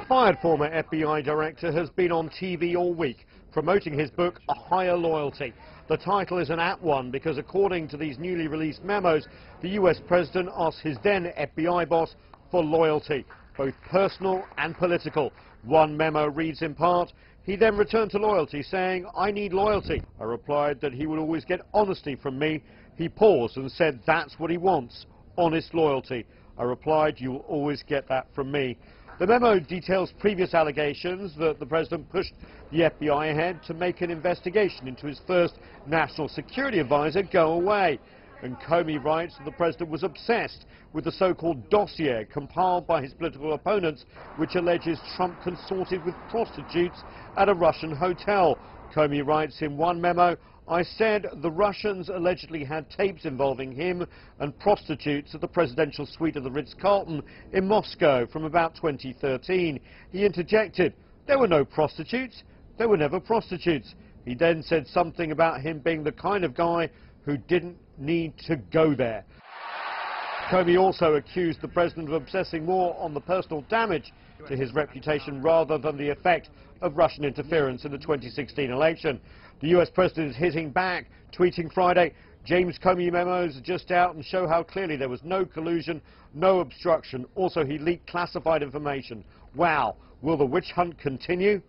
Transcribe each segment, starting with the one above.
fired former FBI director has been on TV all week promoting his book, A Higher Loyalty. The title is an apt one because, according to these newly released memos, the US president asked his then FBI boss for loyalty, both personal and political. One memo reads in part, he then returned to loyalty, saying, I need loyalty. I replied that he would always get honesty from me. He paused and said that's what he wants, honest loyalty. I replied, you will always get that from me. The memo details previous allegations that the president pushed the FBI ahead to make an investigation into his first national security advisor go away. And Comey writes that the president was obsessed with the so-called dossier compiled by his political opponents, which alleges Trump consorted with prostitutes at a Russian hotel. Comey writes in one memo, I said the Russians allegedly had tapes involving him and prostitutes at the presidential suite of the Ritz-Carlton in Moscow from about 2013. He interjected, there were no prostitutes, there were never prostitutes. He then said something about him being the kind of guy who didn't need to go there. Comey also accused the president of obsessing more on the personal damage to his reputation rather than the effect of Russian interference in the 2016 election. The US president is hitting back, tweeting Friday, James Comey memos are just out and show how clearly there was no collusion, no obstruction. Also, he leaked classified information. Wow, will the witch hunt continue?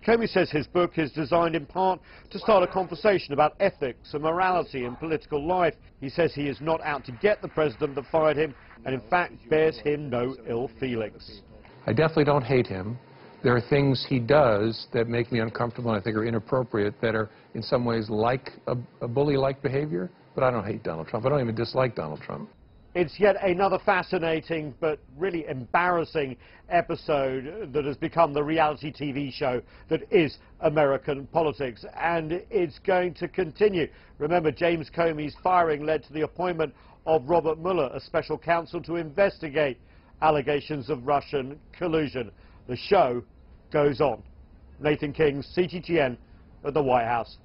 Comey says his book is designed in part to start a conversation about ethics and morality in political life. He says he is not out to get the president that fired him and in fact bears him no ill feelings. I definitely don't hate him. There are things he does that make me uncomfortable and I think are inappropriate that are in some ways like a bully-like behavior, but I don't hate Donald Trump. I don't even dislike Donald Trump. It's yet another fascinating but really embarrassing episode that has become the reality TV show that is American politics, and it's going to continue. Remember, James Comey's firing led to the appointment of Robert Mueller, a special counsel, to investigate allegations of Russian collusion. The show goes on. Nathan King, CGTN at the White House.